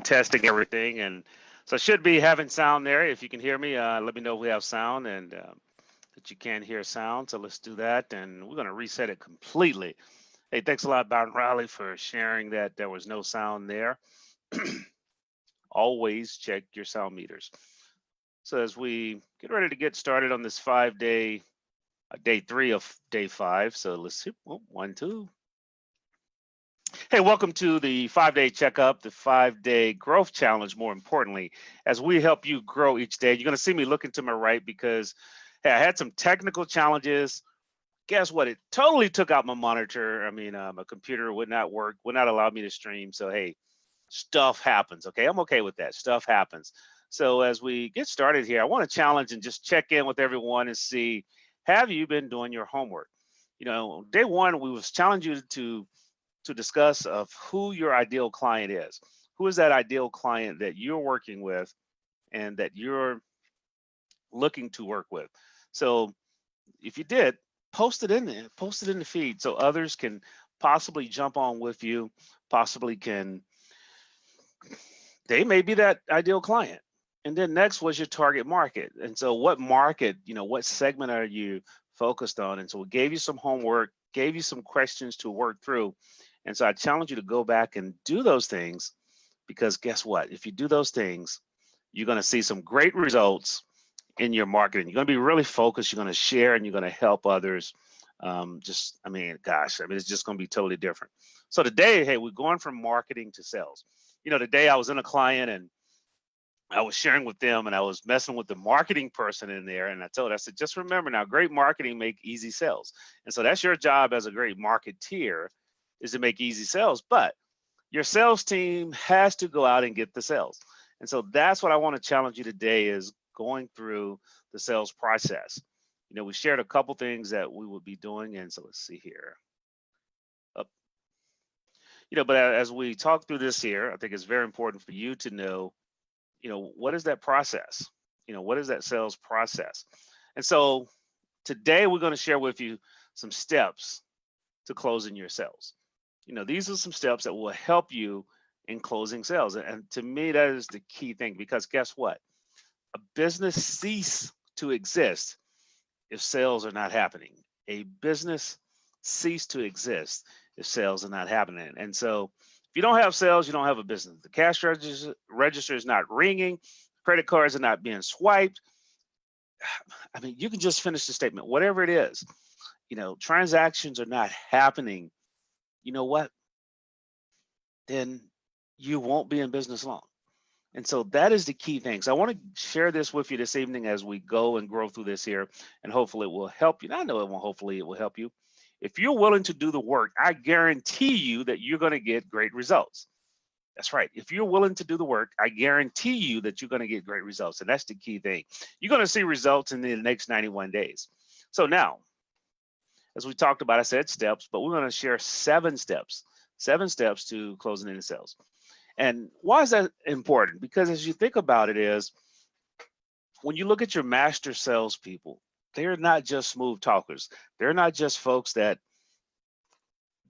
testing everything, and so I should be having sound there. If you can hear me, let me know if we have sound and that you can hear sound. So let's do that, and we're going to reset it completely. Hey, thanks a lot, Byron Riley, for sharing that there was no sound there. Always check your sound meters. So as we get ready to get started on this 5-day, day 3 of day 5. So let's see, 1, 2. Hey, welcome to the 5-day checkup, the 5-day growth challenge. More importantly, as we help you grow each day, you're going to see me looking to my right because hey, I had some technical challenges. Guess what? It totally took out my monitor. I mean, my computer would not work, would not allow me to stream. So, hey, stuff happens. Okay, I'm okay with that. Stuff happens. So as we get started here, I want to challenge and just check in with everyone and see, have you been doing your homework? You know, day 1, we was challenging you to discuss of who your ideal client is. Who is that ideal client that you're working with and that you're looking to work with? So if you did, post it in there, post it in the feed so others can possibly jump on with you, possibly they may be that ideal client. And then next was your target market. And so what market, what segment are you focused on? And so we gave you some homework, gave you some questions to work through. And so I challenge you to go back and do those things, because guess what? If you do those things, you're going to see some great results in your marketing. You're going to be really focused. You're going to share and you're going to help others. It's just going to be totally different. So today, hey, we're going from marketing to sales. Today I was in a client and I was sharing with them and I was messing with the marketing person in there. And I said, just remember now, great marketing make easy sales. And so that's your job as a great marketeer, is to make easy sales, but your sales team has to go out and get the sales. And so that's what I want to challenge you today, is going through the sales process. We shared a couple things that we would be doing. And so let's see here. But as we talk through this here, I think it's very important for you to know, what is that process? What is that sales process? And so today we're going to share with you some steps to closing your sales. These are some steps that will help you in closing sales. And to me, that is the key thing, because guess what? A business ceases to exist if sales are not happening. A business ceases to exist if sales are not happening. And so if you don't have sales, you don't have a business. The cash register is not ringing. Credit cards are not being swiped. I mean, you can just finish the statement, whatever it is. Transactions are not happening. You know what? Then you won't be in business long. And so that is the key thing. So I want to share this with you this evening as we go and grow through this here, and hopefully it will help you. I know it won't, hopefully it will help you. If you're willing to do the work, I guarantee you that you're going to get great results. That's right. If you're willing to do the work, I guarantee you that you're going to get great results. And that's the key thing. You're going to see results in the next 91 days. So now, as we talked about, I said steps, but we're going to share 7 steps to closing any sales. And why is that important? Because as you think about it, is when you look at your master salespeople, they're not just smooth talkers. They're not just folks that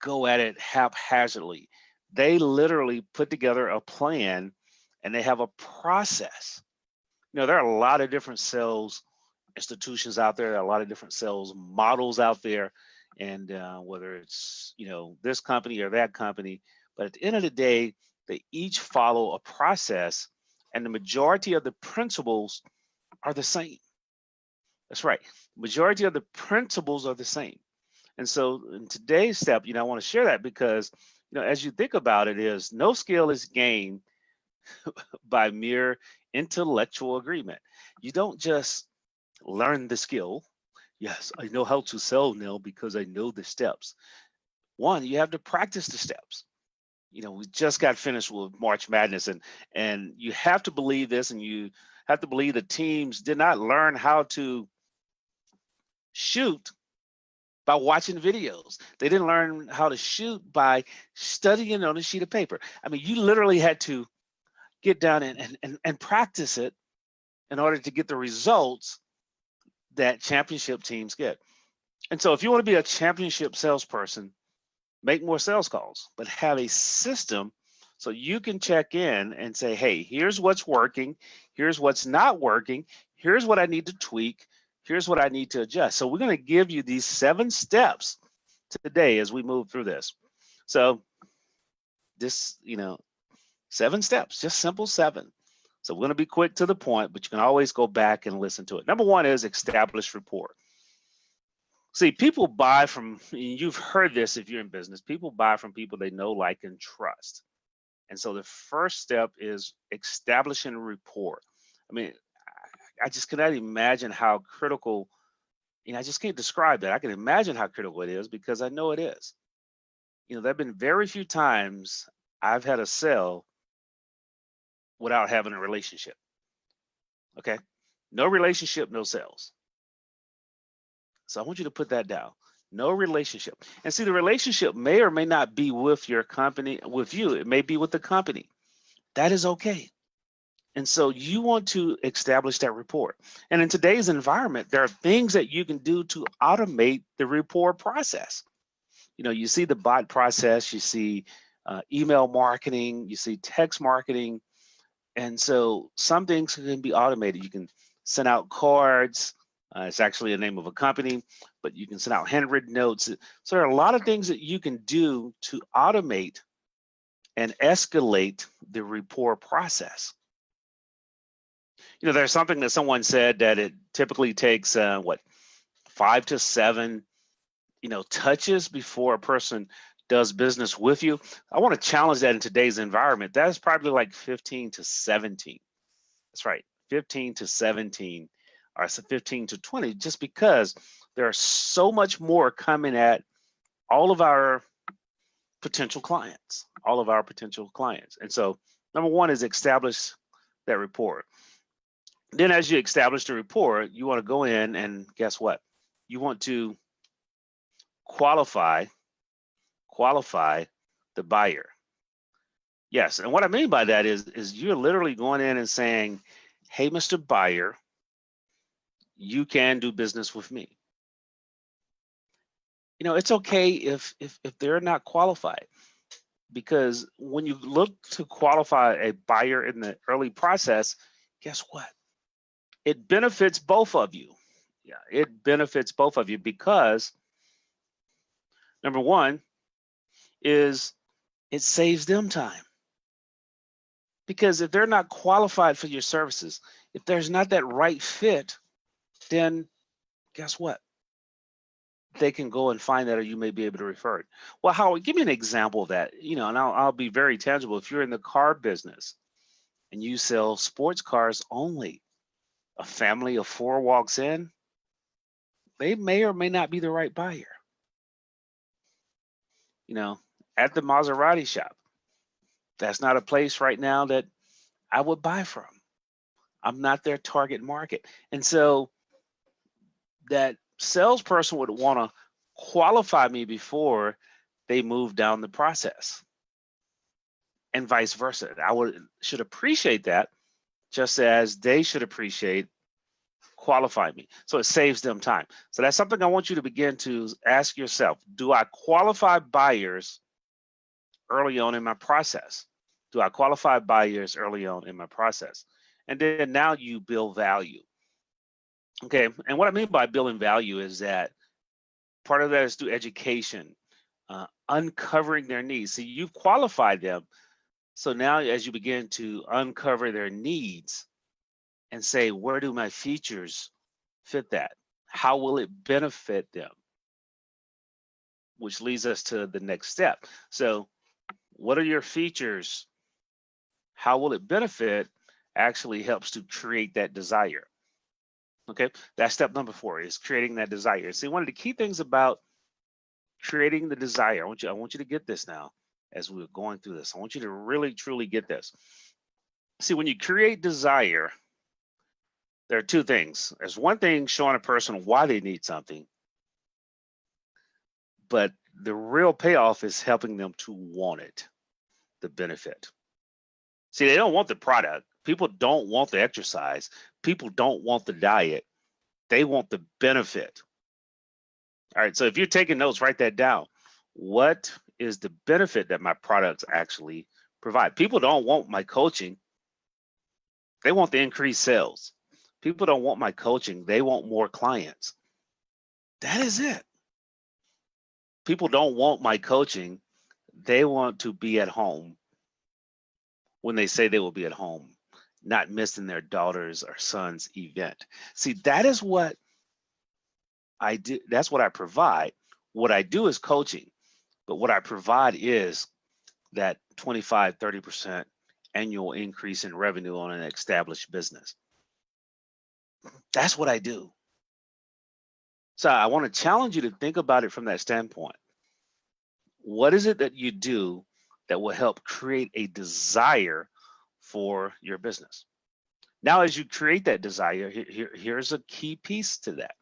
go at it haphazardly. They literally put together a plan and they have a process. There are a lot of different sales institutions out there, a lot of different sales models out there, and whether it's this company or that company, but at the end of the day, they each follow a process, and the majority of the principles are the same. That's right, majority of the principles are the same. And so in today's step, I want to share that because as you think about it, is no skill is gained by mere intellectual agreement. You don't just learn the skill. Yes, I know how to sell now because I know the steps. One, you have to practice the steps. We just got finished with March Madness, and you have to believe this, and you have to believe the teams did not learn how to shoot by watching videos. They didn't learn how to shoot by studying on a sheet of paper. I mean, you literally had to get down and practice it in order to get the results that championship teams get. And so if you want to be a championship salesperson, make more sales calls, but have a system So you can check in and say, hey, here's what's working, here's what's not working, here's what I need to tweak, here's what I need to adjust. So we're going to give you these 7 steps today as we move through this. So this, 7 steps, just simple 7. So we're going to be quick to the point, but you can always go back and listen to it. Number 1 is establish rapport. See, people buy from, you've heard this if you're in business, people buy from people they know, like, and trust. And so the first step is establishing rapport. I mean, I just cannot imagine how critical, I just can't describe that. I can imagine how critical it is because I know it is. There have been very few times I've had a sale without having a relationship. Okay? No relationship, no sales. So I want you to put that down. No relationship. And see, the relationship may or may not be with your company, with you. It may be with the company. That is okay. And so you want to establish that rapport. And in today's environment, there are things that you can do to automate the rapport process. You see the bot process, you see email marketing, you see text marketing. And so some things can be automated. You can send out cards. It's actually the name of a company, but you can send out handwritten notes. So there are a lot of things that you can do to automate and escalate the rapport process. There's something that someone said that it typically takes 5 to 7, touches before a person does business with you. I want to challenge that in today's environment. That is probably like 15 to 17. That's right, 15 to 17. Or 15 to 20, just because there are so much more coming at all of our potential clients, And so number 1 is establish that rapport. Then as you establish the rapport, you want to go in and guess what? You want to qualify the buyer. Yes, and what I mean by that is you're literally going in and saying, hey, Mr. Buyer, you can do business with me. It's okay if they're not qualified, because when you look to qualify a buyer in the early process, guess what? It benefits both of you. Yeah, it benefits both of you because number 1 is it saves them time. Because if they're not qualified for your services, if there's not that right fit, then guess what? They can go and find that, or you may be able to refer it. Well, Howard, give me an example of that, and I'll be very tangible. If you're in the car business and you sell sports cars only, a family of 4 walks in, they may or may not be the right buyer. At the Maserati shop, that's not a place right now that I would buy from. I'm not their target market. And so that salesperson would want to qualify me before they move down the process, and vice versa. I should appreciate that, just as they should appreciate qualifying me. So it saves them time. So that's something I want you to begin to ask yourself. Do I qualify buyers early on in my process? Do I qualify buyers early on in my process? And then now you build value. Okay, and what I mean by building value is that part of that is through education, uncovering their needs. So you've qualified them. So now as you begin to uncover their needs and say, where do my features fit that? How will it benefit them? Which leads us to the next step. So what are your features? How will it benefit? Actually helps to create that desire. Okay, that's step number 4, is creating that desire. See, one of the key things about creating the desire, I want you to get this now as we're going through this. I want you to really, truly get this. See, when you create desire, there are 2 things. There's one thing showing a person why they need something, but the real payoff is helping them to want it, the benefit. See, they don't want the product. People don't want the exercise. People don't want the diet. They want the benefit. All right, so if you're taking notes, write that down. What is the benefit that my products actually provide. People don't want my coaching. They want the increased sales. People don't want my coaching. They want more clients. That is it. People don't want my coaching. They want to be at home when they say they will be at home, not missing their daughter's or son's event. See, that is what I do. That's what I provide. What I do is coaching, but what I provide is that 25, 30% annual increase in revenue on an established business. That's what I do. So I want to challenge you to think about it from that standpoint. What is it that you do that will help create a desire for your business? Now, as you create that desire, here's a key piece to that,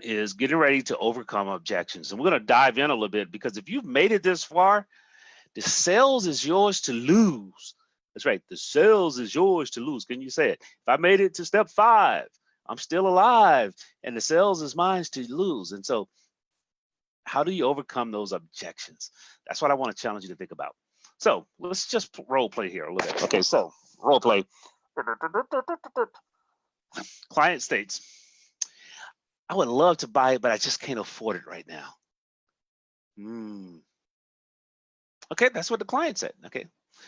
is getting ready to overcome objections. And we're going to dive in a little bit, because if you've made it this far, the sales is yours to lose. That's right. The sales is yours to lose. Can you say it? If I made it to step 5, I'm still alive, and the sales is mine to lose. And so how do you overcome those objections? That's what I want to challenge you to think about. So let's just role play here a little bit. Okay, so role play. Client states, I would love to buy it, but I just can't afford it right now. Okay, that's what the client said. Okay,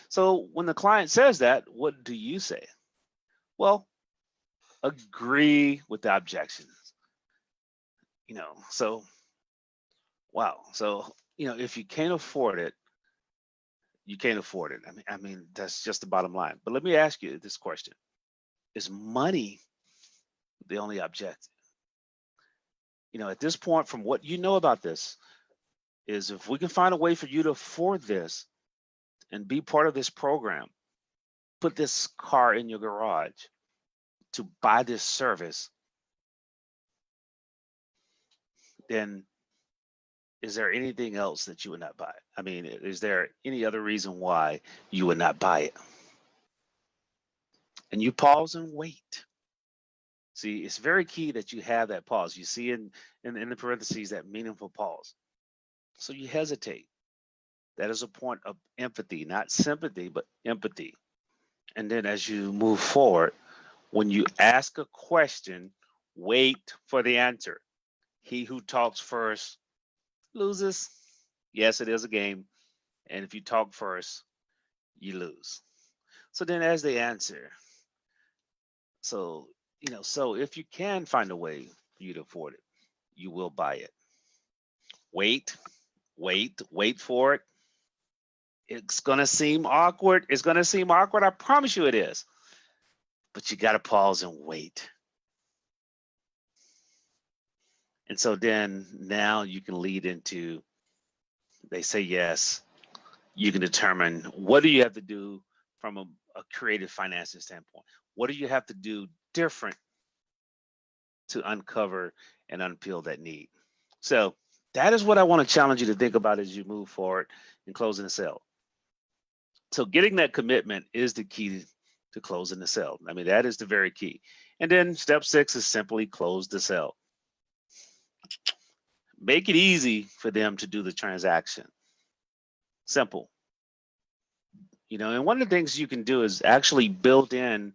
so when the client says that, what do you say? Well, agree with the objections. So wow. So if you can't afford it, you can't afford it. I mean, that's just the bottom line. But let me ask you this question: is money the only objective? At this point, from what you know about this, is if we can find a way for you to afford this and be part of this program, put this car in your garage to buy this service, then is there anything else that you would not buy? I mean, is there any other reason why you would not buy it? And you pause and wait. See, it's very key that you have that pause. You see in the parentheses that meaningful pause. So you hesitate. That is a point of empathy, not sympathy, but empathy. And then as you move forward, when you ask a question, wait for the answer. He who talks first loses. Yes, it is a game. And if you talk first, you lose. So then as they answer, so if you can find a way for you to afford it, you will buy it. Wait for it. It's gonna seem awkward. I promise you it is. But you gotta pause and wait. And so then now you can lead into, they say yes, you can determine what do you have to do from a creative financing standpoint. What do you have to do different to uncover and unpeel that need? So that is what I want to challenge you to think about as you move forward in closing the sale. So getting that commitment is the key to closing the sale. I mean, that is the very key. And then step 6 is simply close the sale. Make it easy for them to do the transaction. Simple. And one of the things you can do is actually build in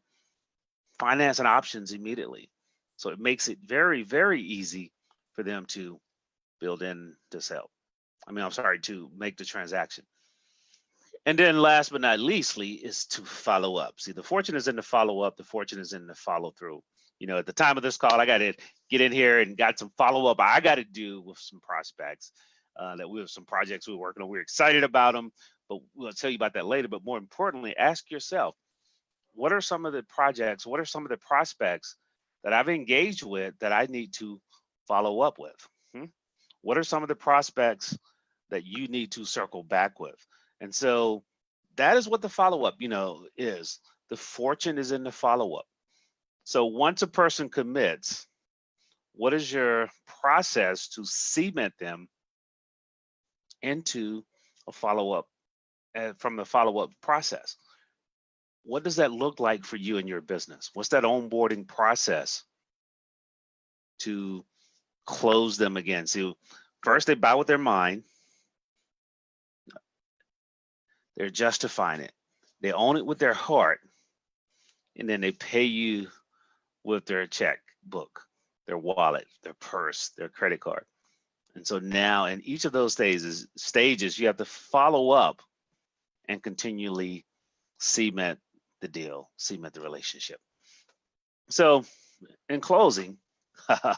financing options immediately. So it makes it very, very easy for them to build in the sale. To make the transaction. And then last but not leastly is to follow up. See, the fortune is in the follow up. The fortune is in the follow through. At the time of this call, I got to get in here and got some follow up I got to do with some prospects that we have some projects we're working on. We're excited about them, but we'll tell you about that later. But more importantly, ask yourself, what are some of the projects? What are some of the prospects that I've engaged with that I need to follow up with? What are some of the prospects that you need to circle back with? And so that is what the follow-up, is. The fortune is in the follow-up. So once a person commits, what is your process to cement them into a follow-up from the follow-up process? What does that look like for you and your business? What's that onboarding process to close them again? See, first they buy with their mind. They're justifying it. They own it with their heart, and then they pay you with their checkbook, their wallet, their purse, their credit card. And so now in each of those stages, you have to follow up and continually cement the deal, cement the relationship. So in closing, as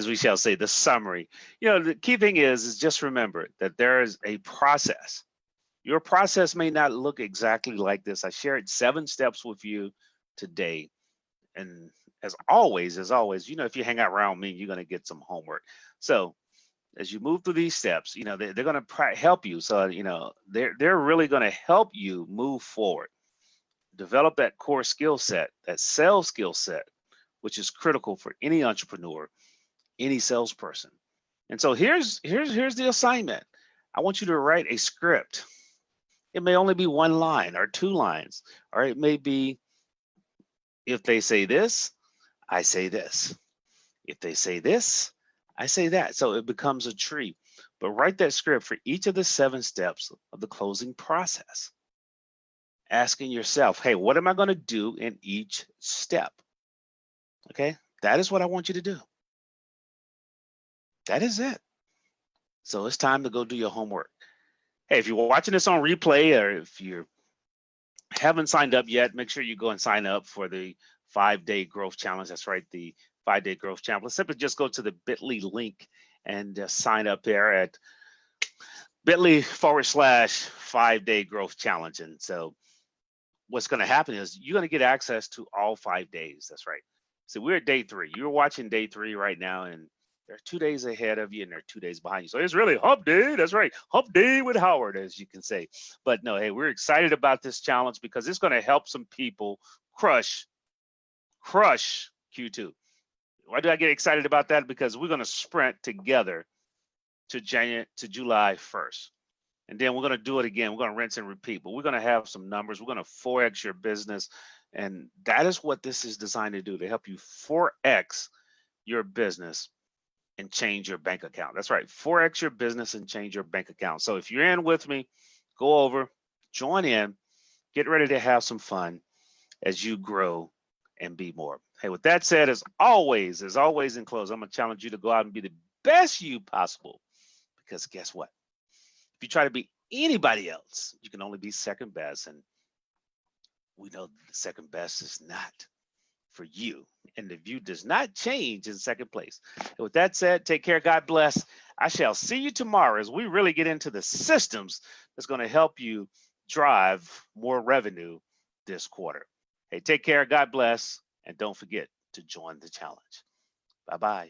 we shall say, the summary, the key thing is just remember that there is a process. Your process may not look exactly like this. I shared 7 steps with you today. And as always, if you hang out around me, you're going to get some homework. So as you move through these steps, they're going to help you. So, they're really going to help you move forward. Develop that core skill set, that sales skill set, which is critical for any entrepreneur, any salesperson. And so here's the assignment. I want you to write a script. It may only be 1 line or 2 lines, or it may be, if they say this, I say this. If they say this, I say that. So it becomes a tree. But write that script for each of the 7 steps of the closing process. Asking yourself, hey, what am I going to do in each step? Okay, that is what I want you to do. That is it. So it's time to go do your homework. Hey, if you're watching this on replay, or if you haven't signed up yet, make sure you go and sign up for the 5-day growth challenge. That's right, the 5-day growth challenge. Simply just go to the bit.ly link and sign up there at bit.ly/5-day growth challenge. And so what's going to happen is you're going to get access to all 5 days. That's right. So we're at day 3. You're watching day 3 right now, and there are 2 days ahead of you and there are 2 days behind you. So it's really hump day. That's right. Hump day with Howard, as you can say. But no, hey, we're excited about this challenge because it's going to help some people crush Q2. Why do I get excited about that? Because we're going to sprint together to July 1st. And then we're going to do it again. We're going to rinse and repeat, but we're going to have some numbers. We're going to 4X your business. And that is what this is designed to do, to help you 4X your business and change your bank account. That's right, 4X your business and change your bank account. So if you're in with me, go over, join in, get ready to have some fun as you grow and be more. Hey, with that said, as always in close, I'm going to challenge you to go out and be the best you possible, because guess what? If you try to be anybody else, you can only be second best. And we know the second best is not for you. And the view does not change in second place. And with that said, take care. God bless. I shall see you tomorrow as we really get into the systems that's going to help you drive more revenue this quarter. Hey, take care. God bless. And don't forget to join the challenge. Bye-bye.